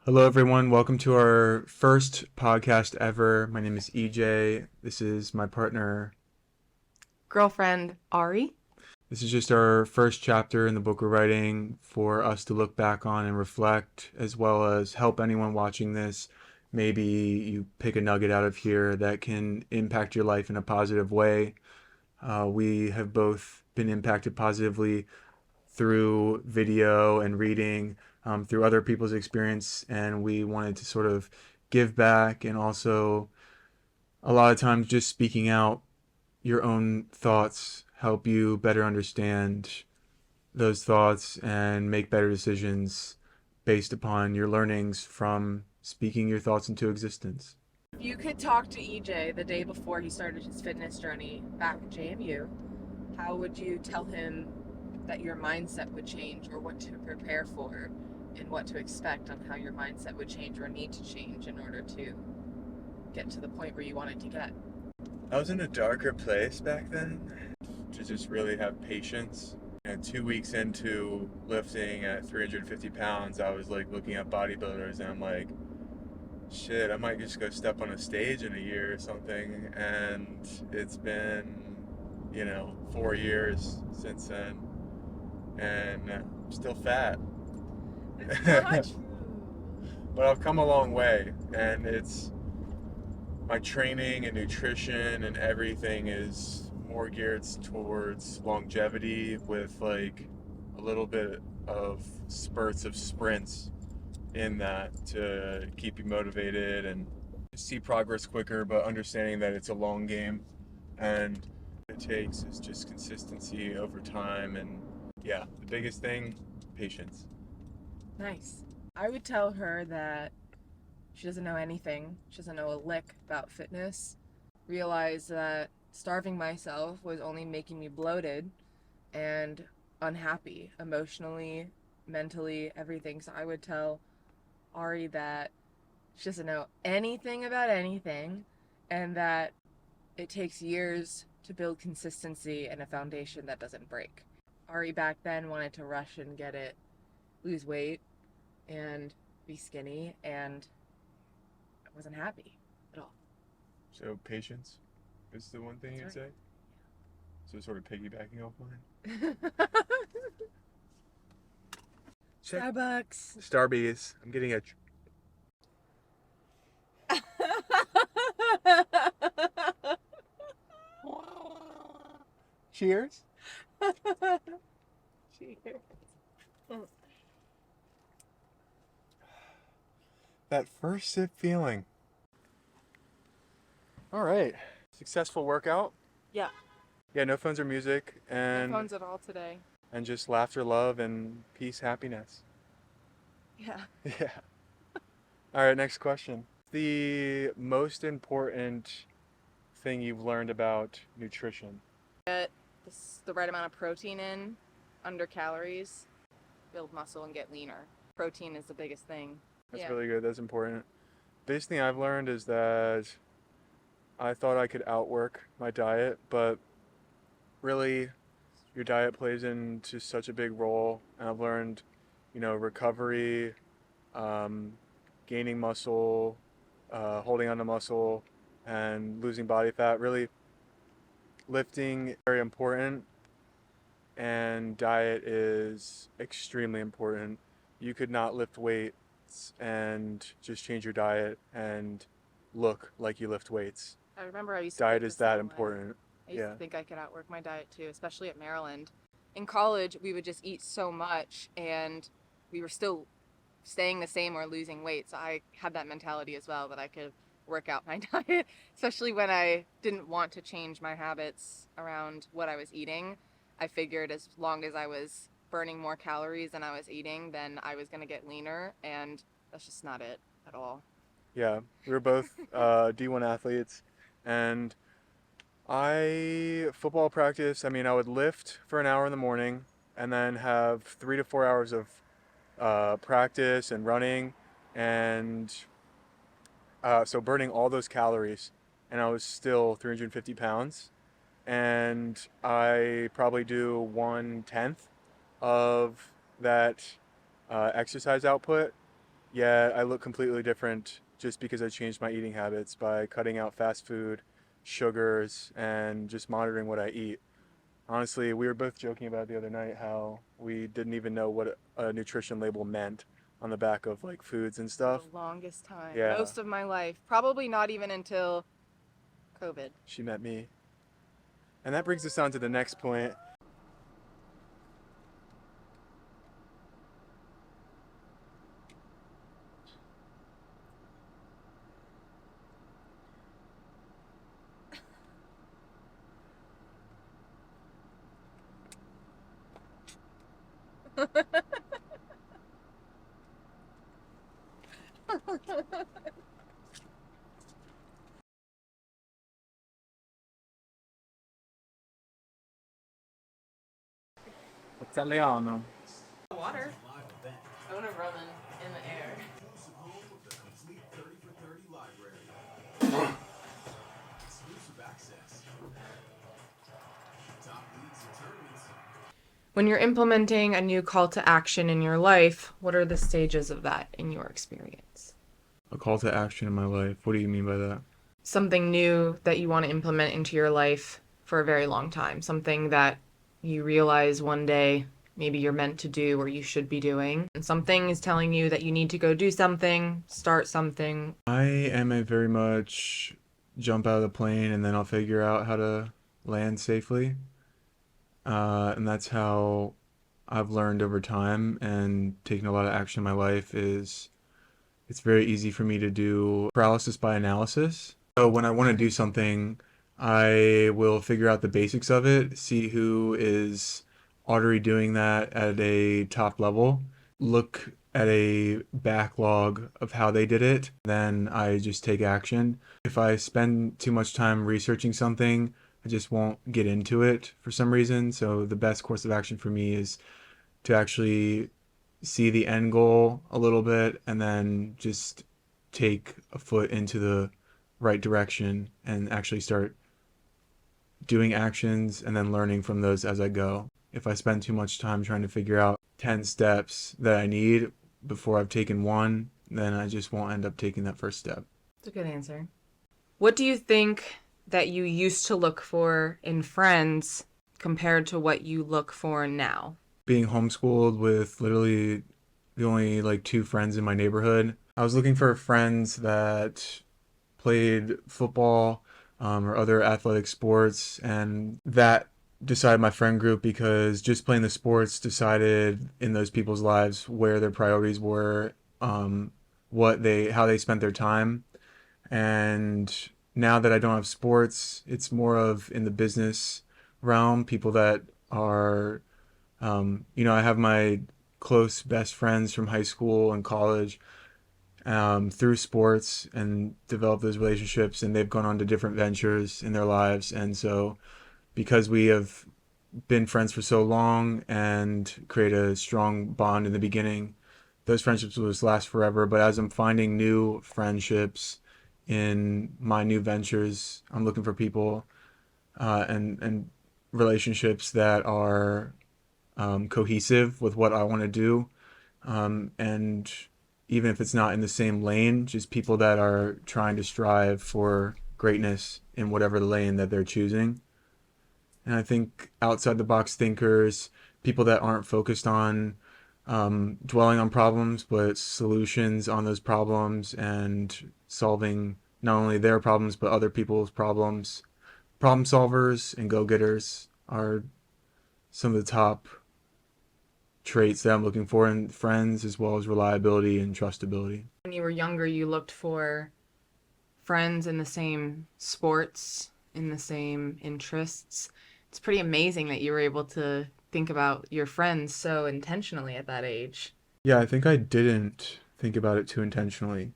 Hello, everyone. Welcome to our first podcast ever. My name is EJ. This is my partner. Girlfriend Ari. This is just our first chapter in the book we're writing for us to look back on and reflect, as well as help anyone watching this. Maybe you pick a nugget out of here that can impact your life in a positive way. We have both been impacted positively through video and reading, through other people's experience, and we wanted to sort of give back, and also a lot of times just speaking out your own thoughts help you better understand those thoughts and make better decisions based upon your learnings from speaking your thoughts into existence. If you could talk to EJ the day before he started his fitness journey back at JMU, how would you tell him that your mindset would change, or what to prepare for, and what to expect on how your mindset would change or need to change in order to get to the point where you want it to get? I was in a darker place back then, to just really have patience. 2 weeks into lifting at 350 pounds, I was like looking at bodybuilders and I'm like, shit, I might just go step on a stage in a year or something. And it's been, 4 years since then, and I'm still fat. It's not true. But I've come a long way, and it's my training and nutrition and everything is more geared towards longevity, with like a little bit of spurts of sprints in that to keep you motivated and see progress quicker, but understanding that it's a long game and what it takes is just consistency over time. And yeah, the biggest thing, patience. Nice. I would tell her that she doesn't know anything. She doesn't know a lick about fitness. Realize that starving myself was only making me bloated and unhappy emotionally, mentally, everything. So I would tell Ari that she doesn't know anything about anything, and that it takes years to build consistency and a foundation that doesn't break. Ari back then wanted to rush and lose weight and be skinny, and I wasn't happy at all. So patience is the one thing you'd That's say? So sort of piggybacking off mine. Check. Starbucks. Starbies. I'm getting a... Cheers. Cheers. That first sip feeling. All right. Successful workout. Yeah. Yeah, no phones or music, and No phones at all today. and just laughter, love, and peace, happiness. Yeah. Yeah. All right, next question. The most important thing you've learned about nutrition? Get the right amount of protein in, under calories, build muscle and get leaner. Protein is the biggest thing. That's really good. That's important. Biggest thing I've learned is that I thought I could outwork my diet, but really your diet plays into such a big role. And I've learned, recovery, gaining muscle, holding on to muscle, and losing body fat. Really, lifting is very important, and diet is extremely important. You could not lift weights and just change your diet and look like you lift weights. I remember I used to Diet think is the that same way. important. I used to think I could outwork my diet too, especially at Maryland. In college, we would just eat so much, and we were still staying the same or losing weight. So I had that mentality as well, that I could work out my diet, especially when I didn't want to change my habits around what I was eating. I figured as long as I was burning more calories than I was eating, then I was going to get leaner, and that's just not it at all. Yeah, we were both D1 athletes, and football practice, I would lift for an hour in the morning and then have 3 to 4 hours of practice and running, and so burning all those calories, and I was still 350 pounds, and I probably do 1/10 of that exercise output, Yeah, I look completely different just because I changed my eating habits by cutting out fast food, sugars, and just monitoring what I eat. Honestly, we were both joking about it the other night how we didn't even know what a nutrition label meant on the back of like foods and For stuff. the longest time, Yeah, most of my life, probably not even until COVID. she met me. And that brings us on to the next point. Italiano. Water. I want to run in the air. When you're implementing a new call to action in your life, what are the stages of that in your experience? A call to action in my life. What do you mean by that? Something new that you want to implement into your life for a very long time, something that you realize one day maybe you're meant to do or you should be doing, and something is telling you that you need to go do something, start something. I am a very much jump out of the plane and then I'll figure out how to land safely. And that's how I've learned over time and taken a lot of action in my life is it's very easy for me to do paralysis by analysis. So when I want to do something, I will figure out the basics of it, see who is already doing that at a top level, look at a backlog of how they did it, then I just take action. If I spend too much time researching something, I just won't get into it for some reason. So the best course of action for me is to actually see the end goal a little bit and then just take a foot into the right direction and actually start doing actions and then learning from those as I go. If I spend too much time trying to figure out 10 steps that I need before I've taken one, then I just won't end up taking that first step. That's a good answer. What do you think that you used to look for in friends compared to what you look for now? Being homeschooled with literally the only like two friends in my neighborhood, I was looking for friends that played football or other athletic sports, and that decided my friend group because just playing the sports decided in those people's lives where their priorities were, what they how they spent their time, and now that I don't have sports, it's more of in the business realm, people that are, I have my close best friends from high school and college through sports and develop those relationships, and they've gone on to different ventures in their lives. And so, because we have been friends for so long and create a strong bond in the beginning, those friendships will just last forever. But as I'm finding new friendships in my new ventures, I'm looking for people and relationships that are cohesive with what I want to do, and even if it's not in the same lane, just people that are trying to strive for greatness in whatever lane that they're choosing. And I think outside the box thinkers, people that aren't focused on dwelling on problems, but solutions on those problems and solving not only their problems, but other people's problems. Problem solvers and go getters are some of the top traits that I'm looking for in friends, as well as reliability and trustability. When you were younger, you looked for friends in the same sports, in the same interests. It's pretty amazing that you were able to think about your friends so intentionally at that age. Yeah, I think I didn't think about it too intentionally.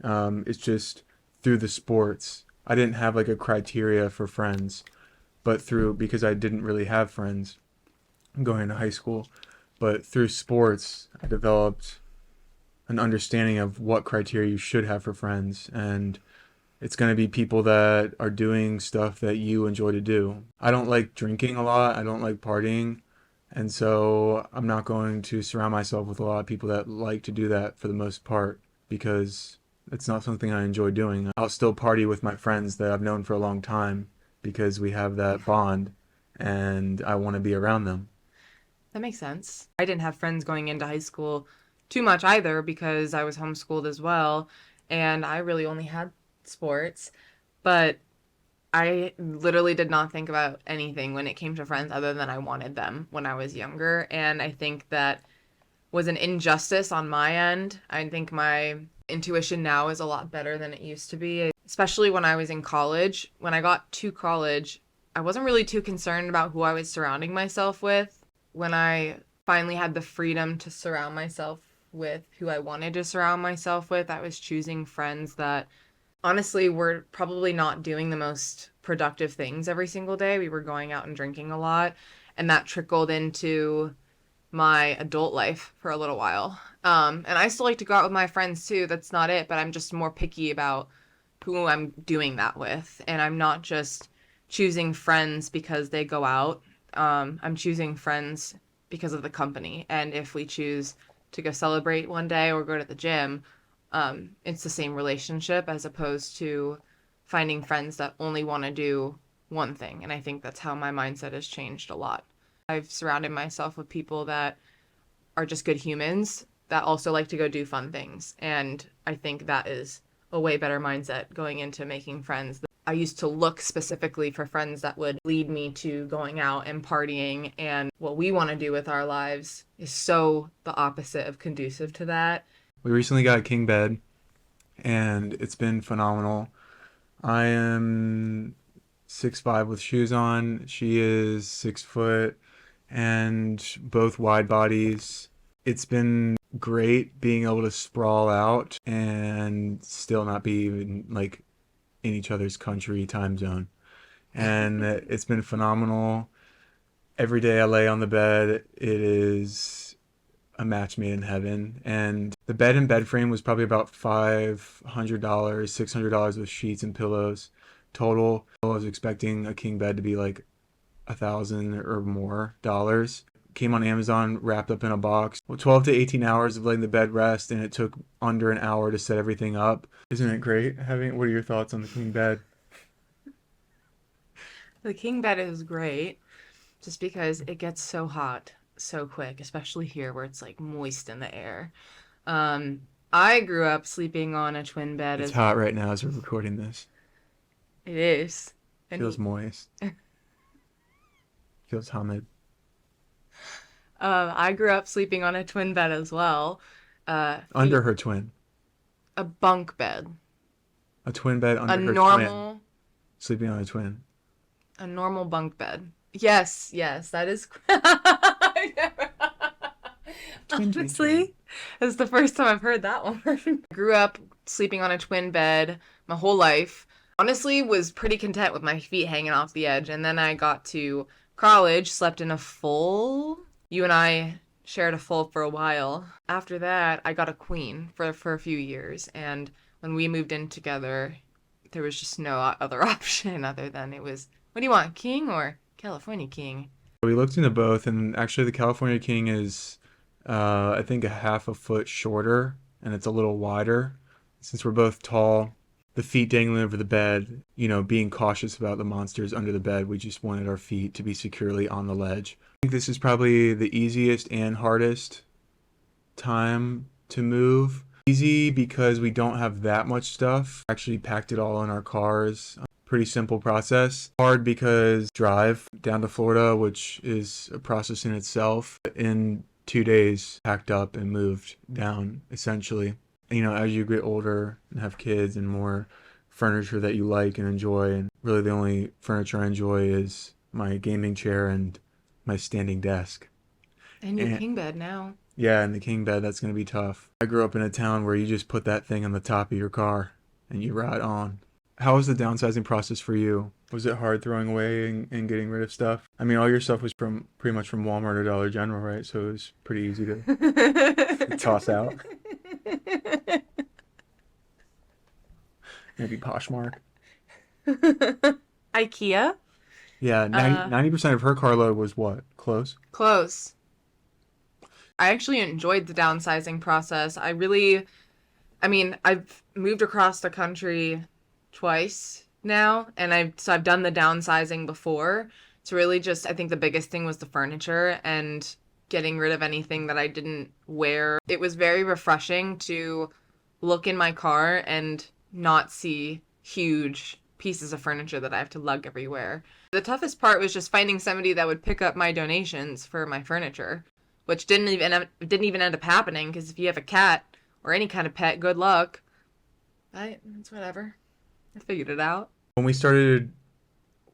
It's just through the sports. I didn't have like a criteria for friends, but through because I didn't really have friends going into high school. But through sports, I developed an understanding of what criteria you should have for friends. And it's going to be people that are doing stuff that you enjoy to do. I don't like drinking a lot. I don't like partying. And so I'm not going to surround myself with a lot of people that like to do that for the most part because it's not something I enjoy doing. I'll still party with my friends that I've known for a long time because we have that bond and I want to be around them. That makes sense. I didn't have friends going into high school too much either because I was homeschooled as well, and I really only had sports. But I literally did not think about anything when it came to friends other than I wanted them when I was younger. And I think that was an injustice on my end. I think my intuition now is a lot better than it used to be, especially when I was in college. When I got to college, I wasn't really too concerned about who I was surrounding myself with. When I finally had the freedom to surround myself with who I wanted to surround myself with, I was choosing friends that honestly were probably not doing the most productive things every single day. We were going out and drinking a lot, and that trickled into my adult life for a little while. And I still like to go out with my friends too. That's not it, but I'm just more picky about who I'm doing that with. And I'm not just choosing friends because they go out. I'm choosing friends because of the company. And if we choose to go celebrate one day or go to the gym, it's the same relationship as opposed to finding friends that only want to do one thing. And I think that's how my mindset has changed a lot. I've surrounded myself with people that are just good humans that also like to go do fun things. And I think that is a way better mindset going into making friends. I used to look specifically for friends that would lead me to going out and partying. And what we want to do with our lives is so the opposite of conducive to that. We recently got a king bed and it's been phenomenal. I am 6'5" with shoes on. She is 6 foot and both wide bodies. It's been great being able to sprawl out and still not be even like in each other's country time zone. And it's been phenomenal. Every day I lay on the bed, it is a match made in heaven. And the bed and bed frame was probably about $500, $600 with sheets and pillows total. I was expecting a king bed to be like 1,000 or more dollars. Came on Amazon wrapped up in a box. Well, 12 to 18 hours of letting the bed rest, and it took under an hour to set everything up. Isn't it great having? What are your thoughts on the king bed? The king bed is great just because it gets so hot so quick, especially here where it's like moist in the air. Um, I grew up sleeping on a twin bed It's as hot right now as we're recording this. it is. Feels And moist. Feels humid. I grew up sleeping on a twin bed as well. Under her twin. A bunk bed. A twin bed A under her twin. normal Sleeping on a twin. a normal bunk bed. Yes, yes, that is Twin, twin, twin. honestly, it's the first time I've heard that one. I grew up sleeping on a twin bed my whole life. Honestly, was pretty content with my feet hanging off the edge. And then I got to college, slept in a full. You and I shared a full for a while. After that, I got a queen for a few years. And when we moved in together, there was just no other option other than it was, what do you want, king or California king? We looked into both, and actually, the California King is, I think, a half a foot shorter, and it's a little wider. Since we're both tall, the feet dangling over the bed, being cautious about the monsters under the bed, we just wanted our feet to be securely on the ledge. I think this is probably the easiest and hardest time to move. Easy because we don't have that much stuff. Actually packed it all in our cars. Pretty simple process. Hard because drive down to Florida, which is a process in itself. In 2 days, packed up and moved down, essentially. As you get older and have kids and more furniture that you like and enjoy, and really the only furniture I enjoy is my gaming chair and my standing desk. And your And king bed now. yeah, and the king bed, that's going to be tough. I grew up in a town where you just put that thing on the top of your car and you ride on. How was the downsizing process for you? Was it hard throwing away and getting rid of stuff? I mean, all your stuff was pretty much from Walmart or Dollar General, right? So it was pretty easy to toss out. Maybe Poshmark. IKEA. Yeah, Uh, 90% of her carload was what? Clothes? Close. I actually enjoyed the downsizing process. I mean, I've moved across the country twice now, and I've done the downsizing before. It's really just, I think the biggest thing was the furniture and getting rid of anything that I didn't wear. It was very refreshing to look in my car and not see huge pieces of furniture that I have to lug everywhere. The toughest part was just finding somebody that would pick up my donations for my furniture, which didn't even end up happening because if you have a cat or any kind of pet, good luck. It's whatever. I figured it out. When we started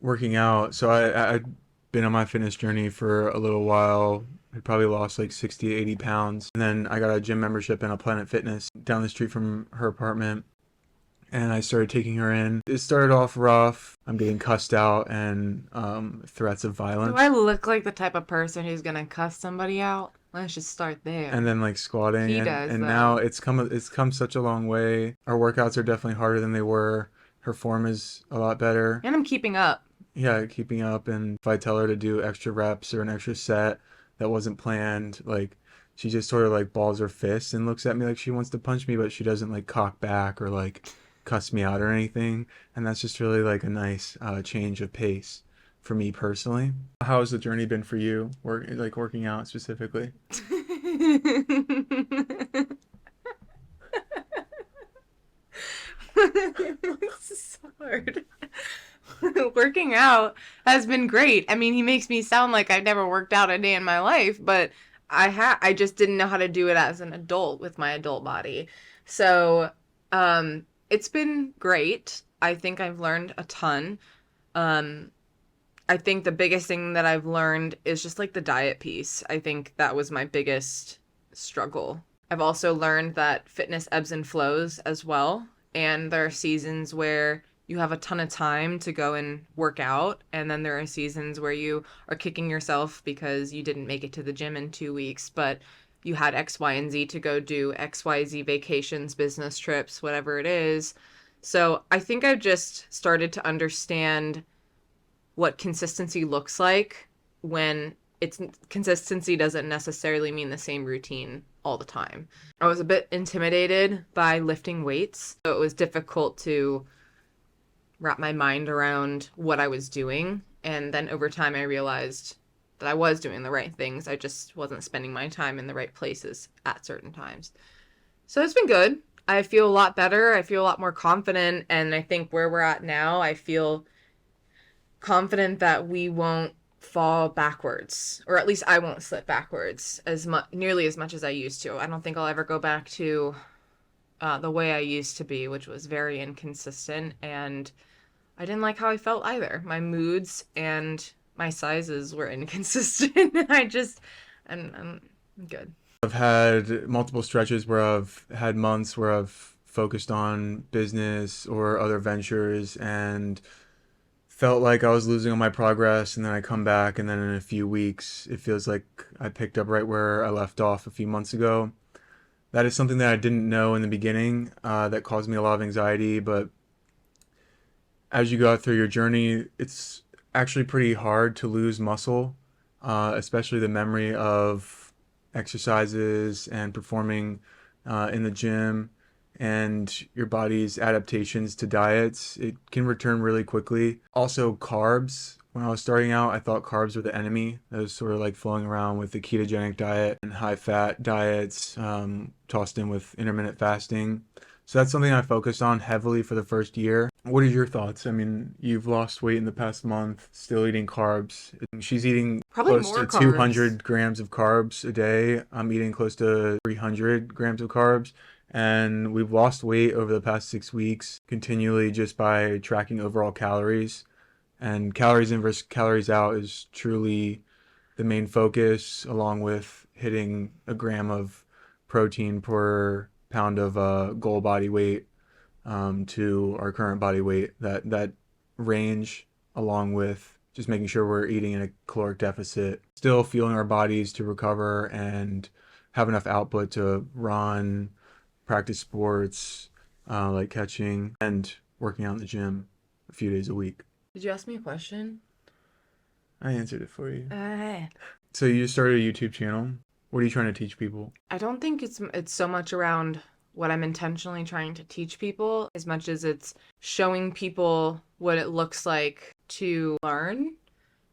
working out, so I'd been on my fitness journey for a little while. I probably lost like 60, 80 pounds. And then I got a gym membership in a Planet Fitness down the street from her apartment. And I started taking her in. It started off rough. I'm getting cussed out and threats of Do violence. I look like the type of person who's gonna cuss somebody out? Let's just start there. And then like squatting. He and, does, and though. now it's come such a long way. Our workouts are definitely harder than they were. Her form is a lot better. And I'm keeping up. Yeah, keeping up. And if I tell her to do extra reps or an extra set that wasn't planned, like she just sort of like balls her fists and looks at me like she wants to punch me, but she doesn't like cock back or like cuss me out or anything. And that's just really like a nice change of pace for me personally. How has the journey been for you, working out specifically? This is so hard. Working out has been great. I mean, he makes me sound like I've never worked out a day in my life, but I just didn't know how to do it as an adult with my adult body. So, it's been great. I think I've learned a ton. Um, I think the biggest thing that I've learned is just like the diet piece. I think that was my biggest struggle. I've also learned that fitness ebbs and flows as well. And there are seasons where you have a ton of time to go and work out. And then there are seasons where you are kicking yourself because you didn't make it to the gym in 2 weeks, but you had X, Y, and Z to go do XYZ vacations, business trips, whatever it is. So I think I've just started to understand what consistency looks like when it's consistency doesn't necessarily mean the same routine all the time. I was a bit intimidated by lifting weights, so it was difficult to wrap my mind around what I was doing. And then over time, I realized that I was doing the right things. I just wasn't spending my time in the right places at certain times. So it's been good. I feel a lot better. I feel a lot more confident. And I think where we're at now, I feel confident that we won't fall backwards, or at least I won't slip backwards nearly as much as I used to. I don't think I'll ever go back to the way I used to be, which was very inconsistent, and I didn't like how I felt either. My moods and my sizes were inconsistent. I'm good. I've had multiple stretches where I've had months where I've focused on business or other ventures and felt like I was losing all my progress, and then I come back and then in a few weeks it feels like I picked up right where I left off a few months ago. That is something that I didn't know in the beginning, that caused me a lot of anxiety, but as you go through your journey, it's actually pretty hard to lose muscle, especially the memory of exercises and performing in the gym and your body's adaptations to diets. It can return really quickly. Also, carbs. When I was starting out, I thought carbs were the enemy. I was sort of like flowing around with the ketogenic diet and high fat diets, tossed in with intermittent fasting. So that's something I focused on heavily for the first year. What are your thoughts? I mean, you've lost weight in the past month, still eating carbs. She's eating Probably close more to carbs. 200 grams of carbs a day. I'm eating close to 300 grams of carbs. And we've lost weight over the past 6 weeks, continually just by tracking overall calories. And calories in versus calories out is truly the main focus, along with hitting a gram of protein per pound of goal body weight, to our current body weight. That range, along with just making sure we're eating in a caloric deficit, still fueling our bodies to recover and have enough output to run, practice sports, like catching, and working out in the gym a few days a week. Did you ask me a question? I answered it for you. I So you started a YouTube channel. What are you trying to teach people? don't think it's so much around what I'm intentionally trying to teach people as much as it's showing people what it looks like to learn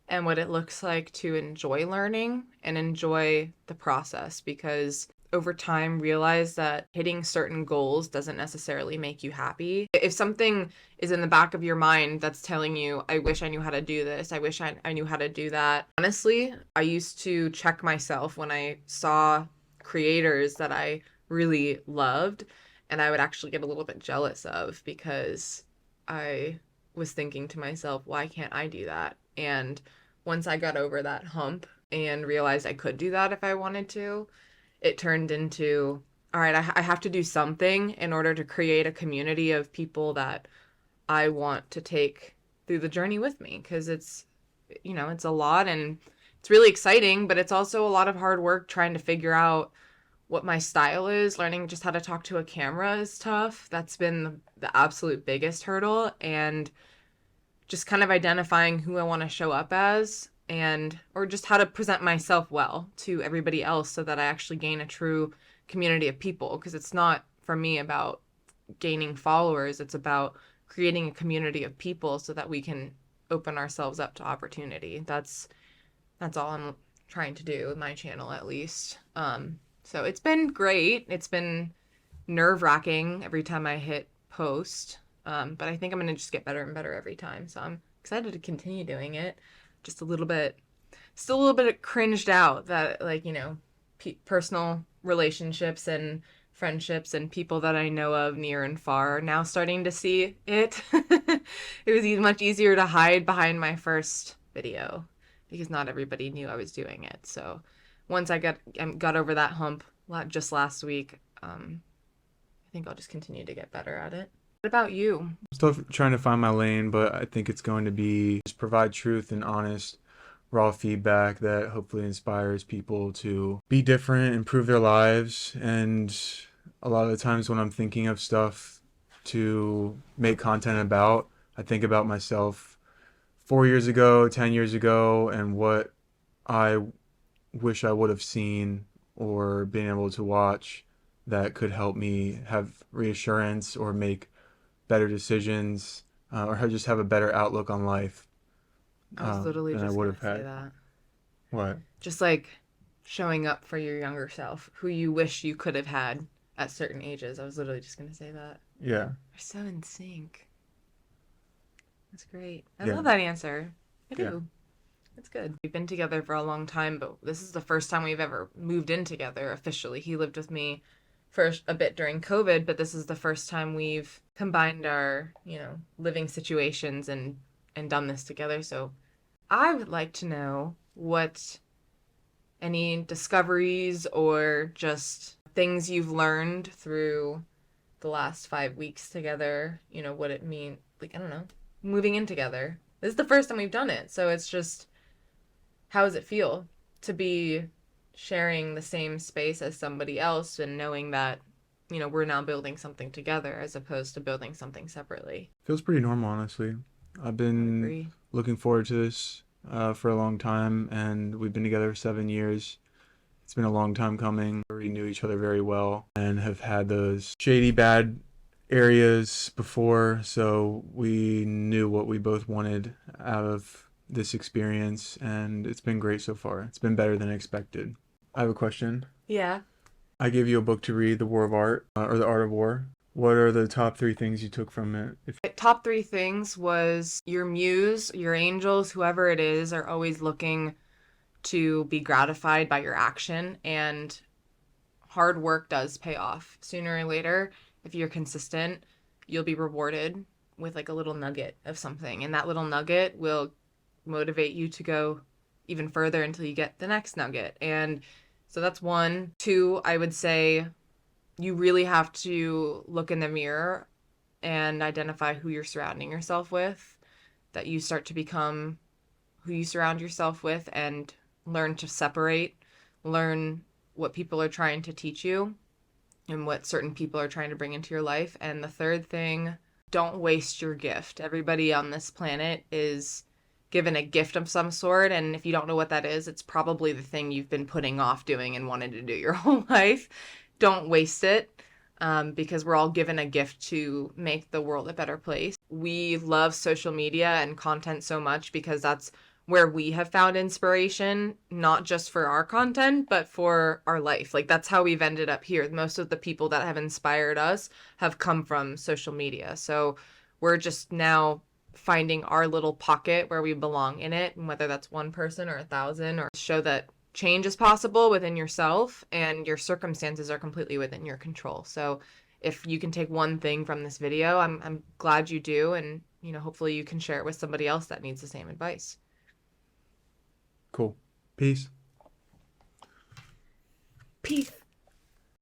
and what it looks like to enjoy learning and enjoy the process, because over time realize that hitting certain goals doesn't necessarily make you happy. If something is in the back of your mind that's telling you, I wish I knew how to do this, I wish I knew how to do that. Honestly, I used to check myself when I saw creators that I really loved, and I would actually get a little bit jealous of, because I was thinking to myself, why can't I do that? And once I got over that hump and realized I could do that if I wanted to, it turned into, all right, I have to do something in order to create a community of people that I want to take through the journey with me. Because it's a lot, and it's really exciting, but it's also a lot of hard work trying to figure out what my style is. Learning just how to talk to a camera is tough. That's been the absolute biggest hurdle. And just kind of identifying who I want to show up as, and or just how to present myself well to everybody else so that I actually gain a true community of people, because it's not for me about gaining followers, it's about creating a community of people so that we can open ourselves up to opportunity. That's all I'm trying to do with my channel, at least. So it's been great. It's been nerve-wracking every time I hit post. But I think I'm going to just get better and better every time. So I'm excited to continue doing it. Just still a little bit cringed out that, like, personal relationships and friendships and people that I know of near and far are now starting to see it. It was much easier to hide behind my first video because not everybody knew I was doing it. So once I got over that hump just last week, I think I'll just continue to get better at it. What about you? I'm still trying to find my lane, but I think it's going to be just provide truth and honest, raw feedback that hopefully inspires people to be different, improve their lives. And a lot of the times when I'm thinking of stuff to make content about, I think about myself 4 years ago, 10 years ago, and what I wish I would have seen or been able to watch that could help me have reassurance or make better decisions, or just have a better outlook on life I was literally than I just would gonna have say had. that. What? Just like showing up for your younger self, who you wish you could have had at certain ages. I was literally just gonna say that. Yeah. We're so in sync. That's great. I Yeah. love that answer. I do. Yeah. It's good. We've been together for a long time, but this is the first time we've ever moved in together officially. He lived with me for a bit during COVID, but this is the first time we've combined our, living situations and done this together. So I would like to know what any discoveries or just things you've learned through the last 5 weeks together, what it means, like, I don't know, moving in together. This is the first time we've done it, so it's just, how does it feel to be sharing the same space as somebody else and knowing that, we're now building something together as opposed to building something separately? Feels pretty normal, honestly. I've I been agree. looking forward to this for a long time, and we've been together 7 years. It's been a long time coming. We knew each other very well and have had those shady, bad areas before, so we knew what we both wanted out of this experience, and it's been great so far. It's been better than expected. I have a question. Yeah. I gave you a book to read, The War of Art, or The Art of War. What are the top 3 things you took from it? Top 3 things was your muse, your angels, whoever it is, are always looking to be gratified by your action, and hard work does pay off. Sooner or later, if you're consistent, you'll be rewarded with like a little nugget of something, and that little nugget will motivate you to go even further until you get the next nugget. And so that's 1. 2, I would say you really have to look in the mirror and identify who you're surrounding yourself with, that you start to become who you surround yourself with, and learn to separate, learn what people are trying to teach you and what certain people are trying to bring into your life. And the third thing, don't waste your gift. Everybody on this planet is given a gift of some sort. And if you don't know what that is, it's probably the thing you've been putting off doing and wanted to do your whole life. Don't waste it. Because we're all given a gift to make the world a better place. We love social media and content so much because that's where we have found inspiration, not just for our content, but for our life. Like, that's how we've ended up here. Most of the people that have inspired us have come from social media. So we're just now finding our little pocket where we belong in it, and whether that's one person or 1,000, or show that change is possible within yourself and your circumstances are completely within your control. So if you can take one thing from this video, I'm glad you do. And, hopefully you can share it with somebody else that needs the same advice. Cool. Peace. Peace.